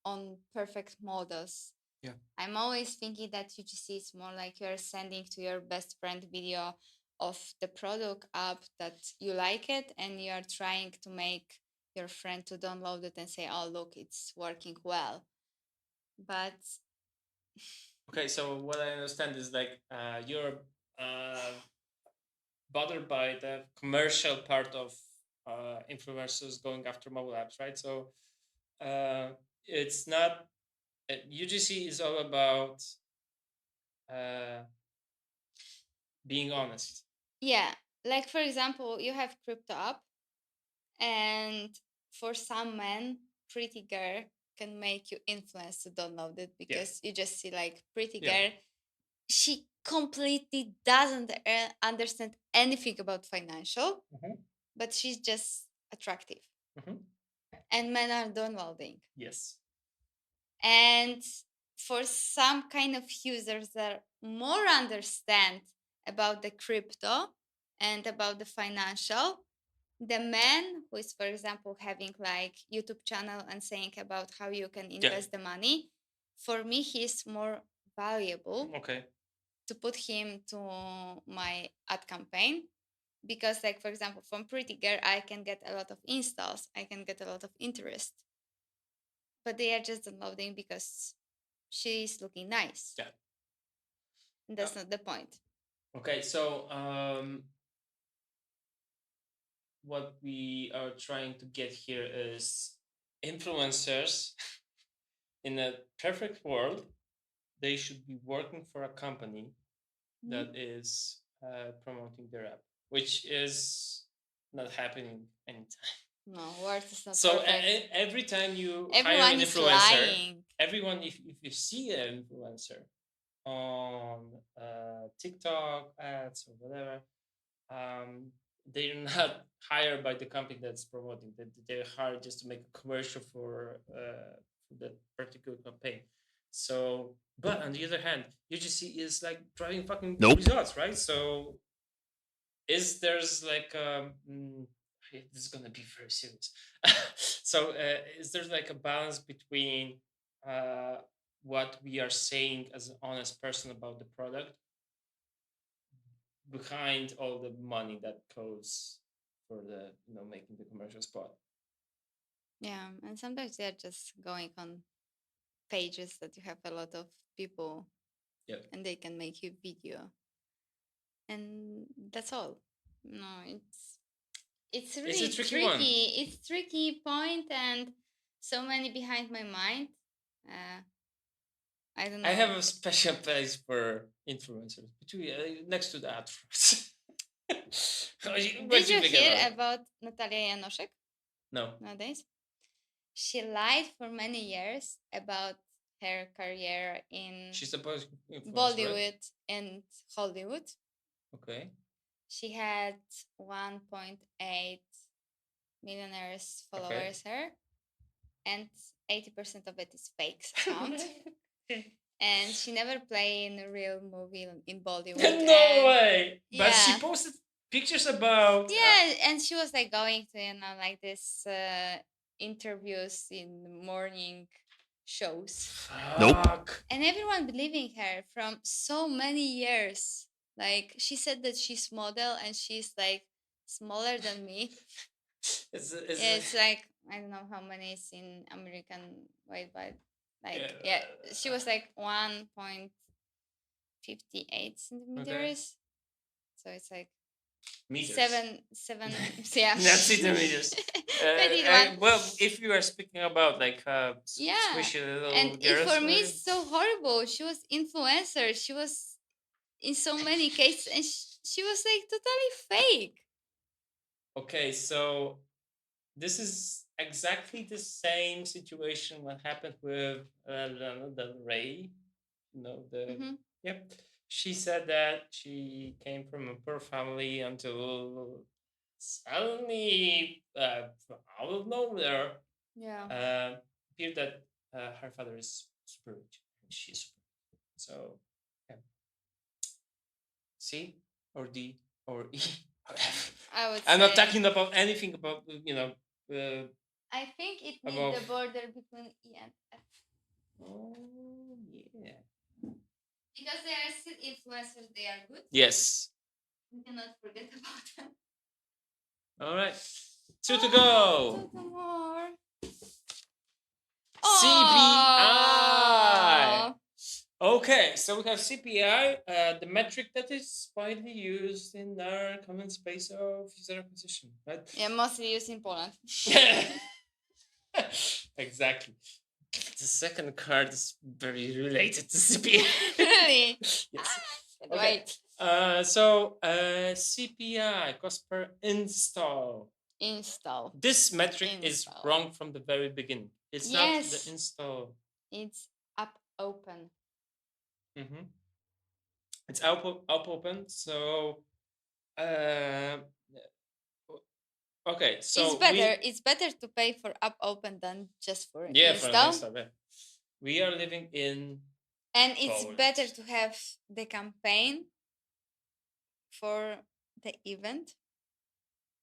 on perfect models. Yeah. I'm always thinking that UGC is more like you're sending to your best friend video of the product app that you like it and you are trying to make your friend to download it and say, oh look, it's working well. But okay, so what I understand is like you're bothered by the commercial part of influencers going after mobile apps, right? So it's not UGC is all about being honest. Yeah, like for example, you have crypto app, and for some men, pretty girl can make you influence to download it because you just see like pretty girl. She completely doesn't understand anything about financial, but she's just attractive. And men are downloading. Yes. And for some kind of users that more understand about the crypto and about the financial, the man who is, for example, having like YouTube channel and saying about how you can invest the money, for me, he's more valuable. Okay. To put him to my ad campaign, because like for example from pretty girl I can get a lot of installs, I can get a lot of interest, but they are just downloading because she's looking nice. Yeah. And that's not the point. Okay, so what we are trying to get here is influencers in a perfect world, they should be working for a company that is promoting their app, which is not happening anytime. No, words is not so perfect. Every time you Everyone hire an is influencer, lying. everyone, if you see an influencer on TikTok ads or whatever, they're not hired by the company that's promoting. They're hired just to make a commercial for that particular campaign. So, but on the other hand, UGC is like driving fucking results, right? So, there's like this is gonna be very serious. So, is there like a balance between what we are saying as an honest person about the product behind all the money that goes for the making the commercial spot? Yeah, and sometimes they're just going on pages that you have a lot of people, and they can make you video, and that's all. No, it's really tricky. It's tricky point, and so many behind my mind. I don't know. I have a special place for influencers between next to the actors. Did you hear about Natalia Janoszek? No. Nowadays, she lied for many years about her career in She's a Bollywood, right? And Hollywood. Okay. She had 1.8 millionaires followers her, and 80% of it is fake account. And she never played in a real movie in Bollywood. No way. But she Yeah. posted pictures about. Yeah, and she was like going to like this interviews in morning shows. Nope. And everyone believing her from so many years. Like she said that she's model and she's like smaller than me. It's like I don't know how many is in American weight, but like she was like 1.58 centimeters. So it's like meters. seven yeah. Not centimeters. Well, if you are speaking about like squishy little and girls, for me it's so horrible. She was influencer. She was in so many cases, and she was like totally fake. Okay, so this is exactly the same situation what happened with Lana Del Rey. Yep. She said that she came from a poor family until suddenly, out of nowhere, appeared that her father is super rich and she's super rich. So, yeah. C or D or E. I'm not talking about anything about, I think it needs the border between E and F. Oh, yeah. Because they are still influencers, they are good. Yes. We cannot forget about them. All right. Two to go. Two more. CPI. Okay, so we have CPI, the metric that is widely used in our common space of user acquisition, right? Yeah, mostly used in Poland. Exactly. The second card is very related to CPI. Really? Yes. Okay. So CPI, cost per install. This metric is wrong from the very beginning. It's not the install. It's up open. It's up open. So okay, so it's better to pay for up open than just for install. For an install. We are living in and it's better to have the campaign for the event,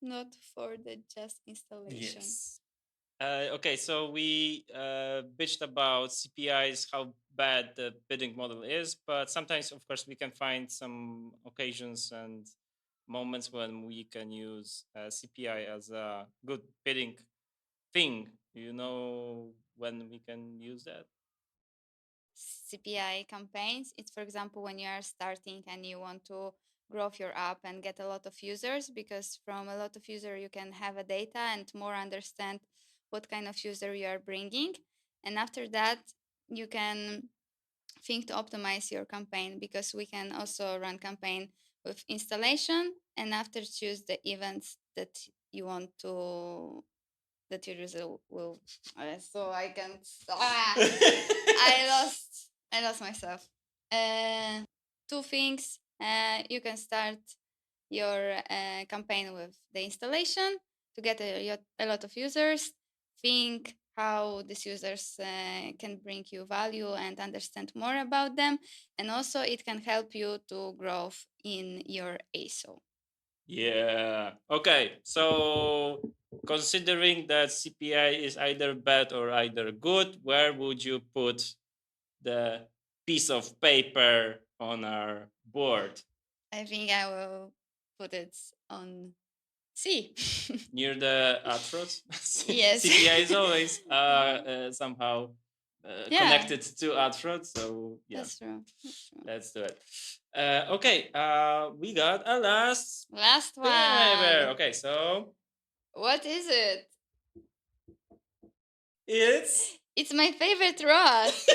not for the just installation. Yes. Okay, so we bitched about CPIs, how bad the bidding model is, but sometimes, of course, we can find some occasions and moments when we can use CPI as a good bidding thing. You know when we can use that? CPI campaigns, it's for example when you are starting and you want to grow your app and get a lot of users, because from a lot of user you can have a data and more understand what kind of user you are bringing, and after that you can think to optimize your campaign, because we can also run campaign with installation and after choose the events that you want to that your user will so I can I lost myself. Two things. You can start your campaign with the installation to get a lot of users. Think how these users can bring you value and understand more about them. And also it can help you to grow in your ASO. Yeah. Okay. So considering that CPI is either bad or either good, where would you put the piece of paper on our board? I think I will put it on C. Near the arthros? Yes. CPI is always somehow connected to arthros. So yeah. That's true. Let's do it. Okay. We got a last one. paper. Okay. So what is it? It's my favorite Ross.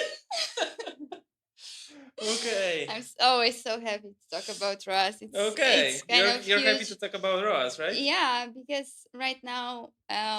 Okay. I'm always so happy to talk about ROAS. It's you're happy to talk about ROAS, right? Yeah, because right now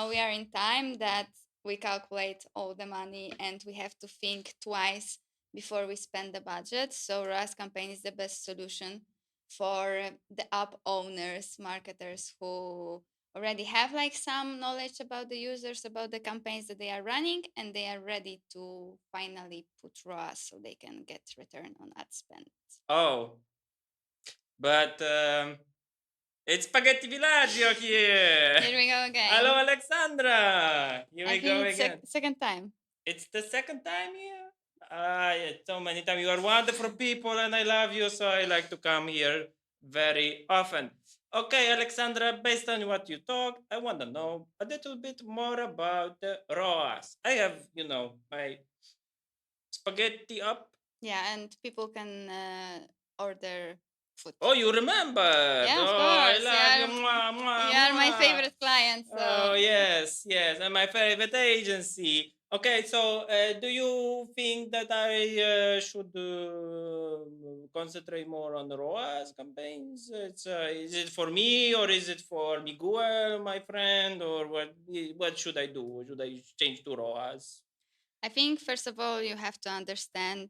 we are in time that we calculate all the money and we have to think twice before we spend the budget. So ROAS campaign is the best solution for the app owners, marketers who already have like some knowledge about the users, about the campaigns that they are running, and they are ready to finally put ROAS so they can get return on ad spend. Oh, but it's Spaghetti Villaggio here. Here we go again. Hello, Alexandra. Here I we think go it's again. second time. It's the second time here. Yeah, so many times. You are wonderful people, and I love you, so I like to come here very often. Okay, Alexandra, based on what you talked, I want to know a little bit more about the ROAS. I have, my spaghetti up. Yeah, and people can order food. Oh, you remember? Yeah, of Oh, course. I love you. Mwah, mwah, You are my mwah. favorite client. So. Oh, yes, and my favorite agency. Okay, so do you think that I should concentrate more on ROAS campaigns? Is it for me or is it for Miguel, my friend, or what should I do? Should I change to ROAS? I think first of all you have to understand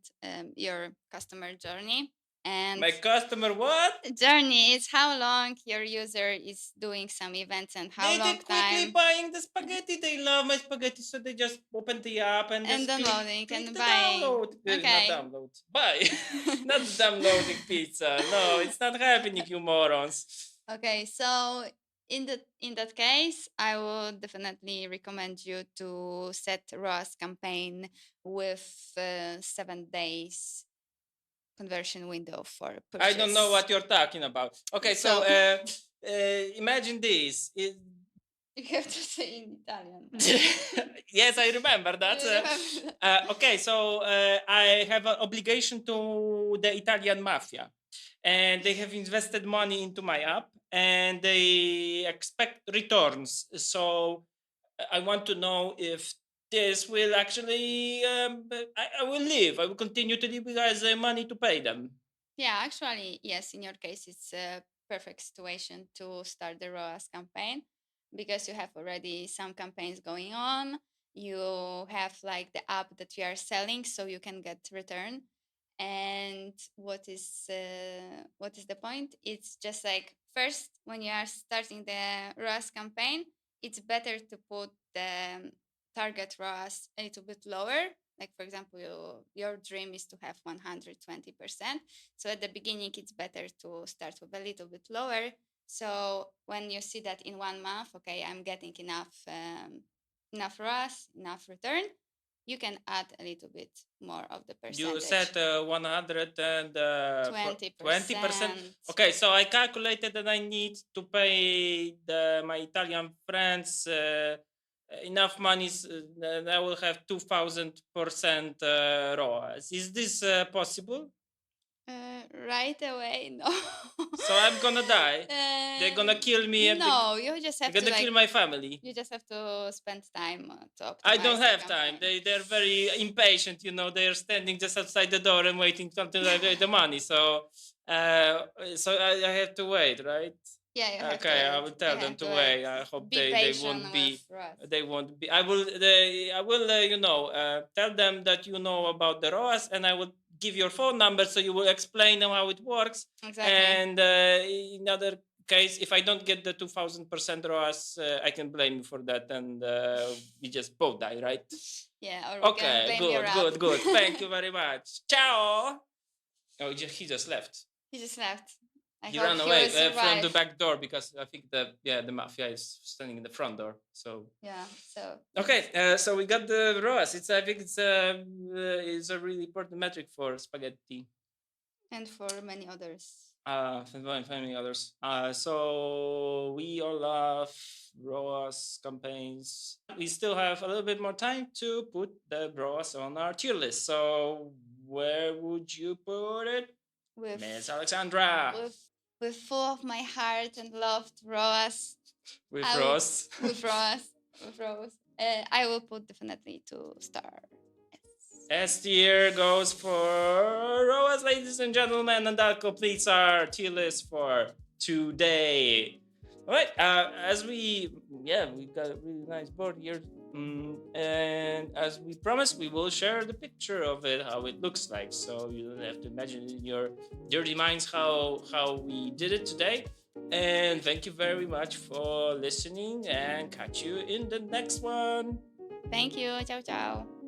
your customer journey. And my customer what? Journey is how long your user is doing some events and how long did quickly time. Buying the spaghetti. They love my spaghetti, so they just open the app and just downloading click and the buying. download. Okay. Not download. Buy. Not downloading pizza. No, it's not happening, you morons. Okay, so in that case, I would definitely recommend you to set ROAS campaign with 7 days conversion window for purchase. I don't know what you're talking about. Okay, so imagine this. You have to say in Italian. Yes, I remember that. Okay, so I have an obligation to the Italian mafia, and they have invested money into my app, and they expect returns. So I want to know if this will actually, I will live. I will continue to live because I have money to pay them. Yeah, actually, yes. In your case, it's a perfect situation to start the ROAS campaign because you have already some campaigns going on. You have like the app that you are selling, so you can get return. And what is the point? It's just like first when you are starting the ROAS campaign, it's better to put the target ROAS a little bit lower. Like for example, your dream is to have 120%. So at the beginning, it's better to start with a little bit lower. So when you see that in 1 month, okay, I'm getting enough ROAS, enough return, you can add a little bit more of the percentage. You set 120%. Okay, so I calculated that I need to pay my Italian friends enough money that I will have 2000% ROAS. Is this possible? Right away, no. So I'm gonna die. They're gonna kill me. No, you just have to gonna kill my family. You just have to spend time to optimize. I don't have time. They're very impatient. They're standing just outside the door and waiting until I get the money. So I have to wait, right? Yeah. You have okay, I will tell them to wait. I hope they won't be. They won't be. I will. Tell them that you know about the ROAS, and I will give your phone number so you will explain them how it works. Exactly. And in other case, if I don't get the 2000% ROAS, I can blame you for that, and we just both die, right? Yeah. Or okay. Good. Thank you very much. Ciao. Oh, he just left. He just left. He ran away from the back door because I think the mafia is standing in the front door. So yeah. So okay. So we got the ROAS. I think it's a really important metric for spaghetti. And for many others. Many others. So we all love ROAS campaigns. We still have a little bit more time to put the ROAS on our tier list. So where would you put it, Miss Alexandra? With full of my heart and loved ROAS. With ROAS. With ROAS. I will put definitely 2 star. S tier goes for ROAS, ladies and gentlemen, and that completes our tier list for today. All right, we got a really nice board here, and as we promised, we will share the picture of it, how it looks like, so you don't have to imagine in your dirty minds how we did it today. And thank you very much for listening, and catch you in the next one. Thank you. Ciao, ciao.